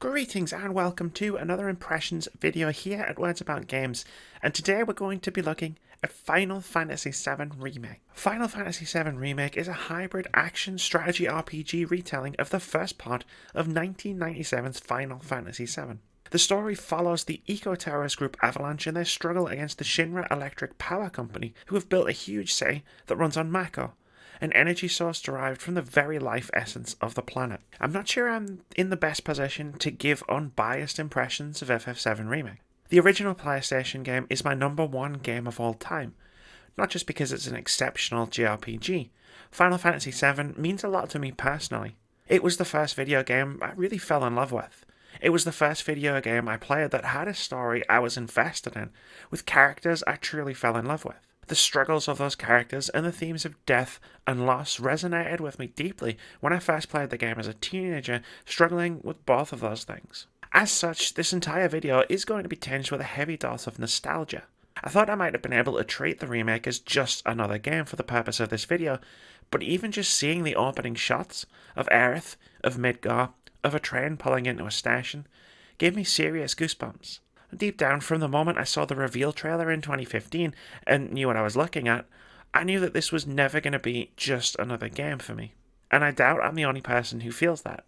Greetings and welcome to another Impressions video here at Words About Games, and today we're going to be looking at Final Fantasy VII Remake. Final Fantasy VII Remake is a hybrid action strategy RPG retelling of the first part of 1997's Final Fantasy VII. The story follows the eco-terrorist group Avalanche in their struggle against the Shinra Electric Power Company, who have built a huge city that runs on Mako, an energy source derived from the very life essence of the planet. I'm not sure I'm in the best position to give unbiased impressions of FF7 Remake. The original PlayStation game is my #1 game of all time, not just because it's an exceptional JRPG. Final Fantasy VII means a lot to me personally. It was the first video game I really fell in love with. It was the first video game I played that had a story I was invested in, with characters I truly fell in love with. The struggles of those characters and the themes of death and loss resonated with me deeply when I first played the game as a teenager, struggling with both of those things. As such, this entire video is going to be tinged with a heavy dose of nostalgia. I thought I might have been able to treat the remake as just another game for the purpose of this video, but even just seeing the opening shots of Aerith, of Midgar, of a train pulling into a station, gave me serious goosebumps. Deep down, from the moment I saw the reveal trailer in 2015 and knew what I was looking at, I knew that this was never going to be just another game for me. And I doubt I'm the only person who feels that.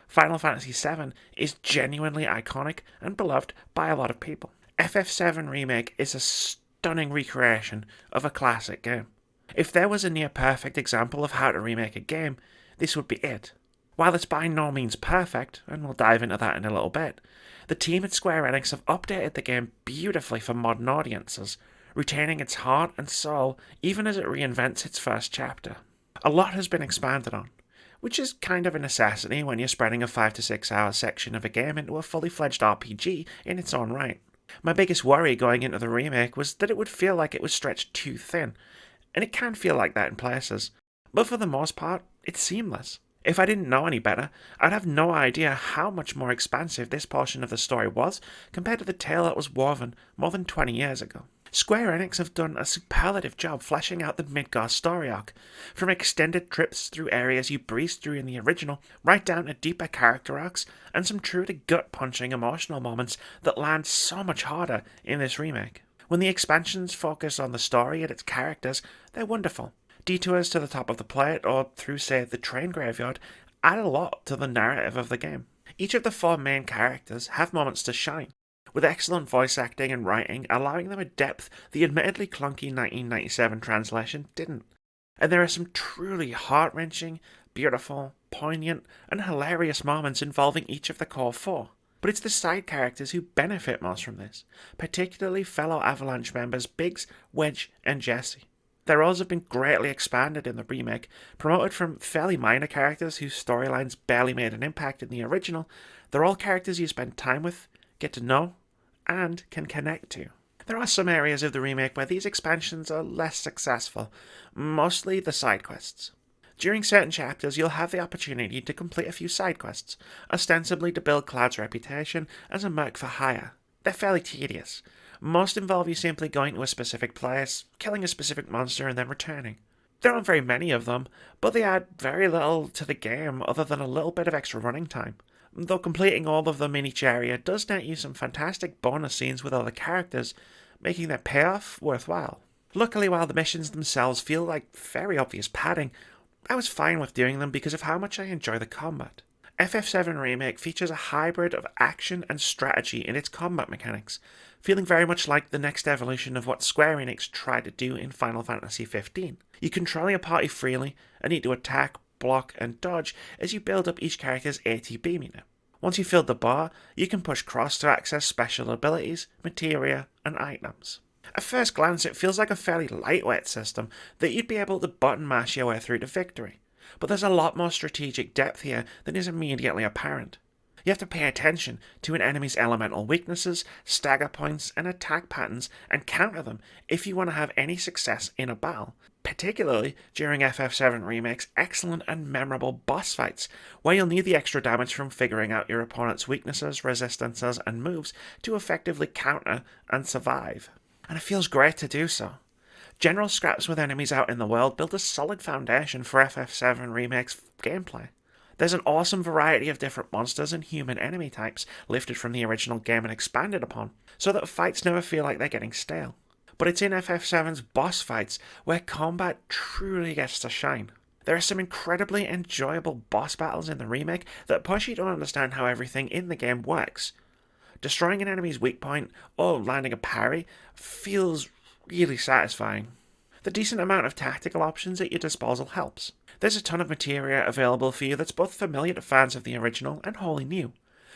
Final Fantasy VII is genuinely iconic and beloved by a lot of people. FF7 Remake is a stunning recreation of a classic game. If there was a near-perfect example of how to remake a game, this would be it. While it's by no means perfect, and we'll dive into that in a little bit, the team at Square Enix have updated the game beautifully for modern audiences, retaining its heart and soul even as it reinvents its first chapter. A lot has been expanded on, which is kind of a necessity when you're spreading a 5 to 6 hour section of a game into a fully fledged RPG in its own right. My biggest worry going into the remake was that it would feel like it was stretched too thin, and it can feel like that in places, but for the most part, it's seamless. If I didn't know any better, I'd have no idea how much more expansive this portion of the story was compared to the tale that was woven more than 20 years ago. Square Enix have done a superlative job fleshing out the Midgar story arc, from extended trips through areas you breezed through in the original, right down to deeper character arcs and some true to gut-punching emotional moments that land so much harder in this remake. When the expansions focus on the story and its characters, they're wonderful. Detours to the top of the plate, or through, say, the train graveyard, add a lot to the narrative of the game. Each of the 4 main characters have moments to shine, with excellent voice acting and writing allowing them a depth the admittedly clunky 1997 translation didn't. And there are some truly heart-wrenching, beautiful, poignant, and hilarious moments involving each of the core 4. But it's the side characters who benefit most from this, particularly fellow Avalanche members Biggs, Wedge, and Jesse. Their roles have been greatly expanded in the remake, promoted from fairly minor characters whose storylines barely made an impact in the original. They're all characters you spend time with, get to know, and can connect to. There are some areas of the remake where these expansions are less successful, mostly the side quests. During certain chapters, you'll have the opportunity to complete a few side quests, ostensibly to build Cloud's reputation as a merc for hire. They're fairly tedious. Most involve you simply going to a specific place, killing a specific monster, and then returning. There aren't very many of them, but they add very little to the game other than a little bit of extra running time. Though completing all of them in each area does net you some fantastic bonus scenes with other characters, making their payoff worthwhile. Luckily, while the missions themselves feel like very obvious padding, I was fine with doing them because of how much I enjoy the combat. FF7 Remake features a hybrid of action and strategy in its combat mechanics, feeling very much like the next evolution of what Square Enix tried to do in Final Fantasy XV. You control your party freely and need to attack, block, and dodge as you build up each character's ATB meter. Once you've filled the bar, you can push cross to access special abilities, materia, and items. At first glance, it feels like a fairly lightweight system that you'd be able to button mash your way through to victory. But there's a lot more strategic depth here than is immediately apparent. You have to pay attention to an enemy's elemental weaknesses, stagger points, and attack patterns, and counter them if you want to have any success in a battle, particularly during FF7 Remake's excellent and memorable boss fights, where you'll need the extra damage from figuring out your opponent's weaknesses, resistances, and moves to effectively counter and survive. And it feels great to do so. General scraps with enemies out in the world build a solid foundation for FF7 Remake's gameplay. There's an awesome variety of different monsters and human enemy types lifted from the original game and expanded upon, so that fights never feel like they're getting stale. But it's in FF7's boss fights where combat truly gets to shine. There are some incredibly enjoyable boss battles in the remake that push you to understand how everything in the game works. Destroying an enemy's weak point or landing a parry feels really satisfying. The decent amount of tactical options at your disposal helps. There's a ton of materia available for you that's both familiar to fans of the original and wholly new,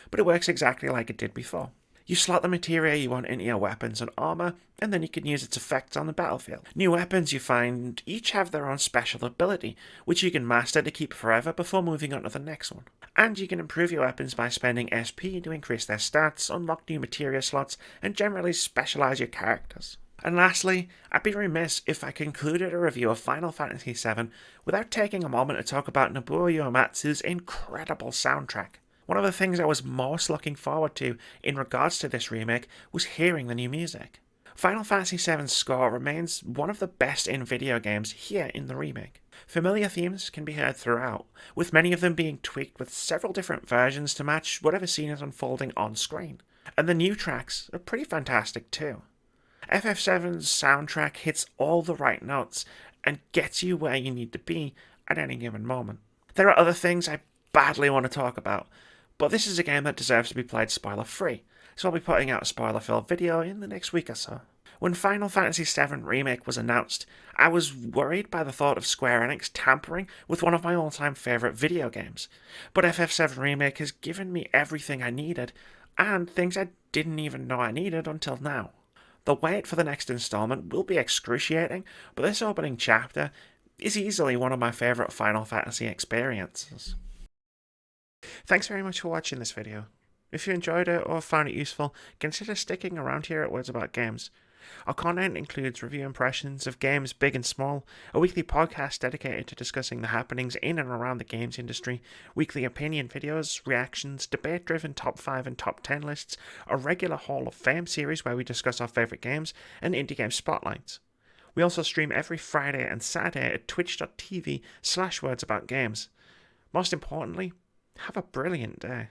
but it works exactly like it did before. You slot the materia you want into your weapons and armour, and then you can use its effects on the battlefield. New weapons you find each have their own special ability, which you can master to keep forever before moving on to the next one. And you can improve your weapons by spending SP to increase their stats, unlock new materia slots, and generally specialise your characters. And lastly, I'd be remiss if I concluded a review of Final Fantasy VII without taking a moment to talk about Nobuo Uematsu's incredible soundtrack. One of the things I was most looking forward to in regards to this remake was hearing the new music. Final Fantasy VII's score remains one of the best in video games here in the remake. Familiar themes can be heard throughout, with many of them being tweaked with several different versions to match whatever scene is unfolding on screen. And the new tracks are pretty fantastic too. FF7's soundtrack hits all the right notes and gets you where you need to be at any given moment. There are other things I badly want to talk about, but this is a game that deserves to be played spoiler-free, so I'll be putting out a spoiler-filled video in the next week or so. When Final Fantasy VII Remake was announced, I was worried by the thought of Square Enix tampering with one of my all-time favourite video games, but FF7 Remake has given me everything I needed, and things I didn't even know I needed until now. The wait for the next installment will be excruciating, but this opening chapter is easily one of my favourite Final Fantasy experiences. Thanks very much for watching this video. If you enjoyed it or found it useful, consider sticking around here at Words About Games. Our content includes review impressions of games big and small, a weekly podcast dedicated to discussing the happenings in and around the games industry, weekly opinion videos, reactions, debate-driven top 5 and top 10 lists, a regular Hall of Fame series where we discuss our favourite games, and indie game spotlights. We also stream every Friday and Saturday at twitch.tv/wordsaboutgames. Most importantly, have a brilliant day.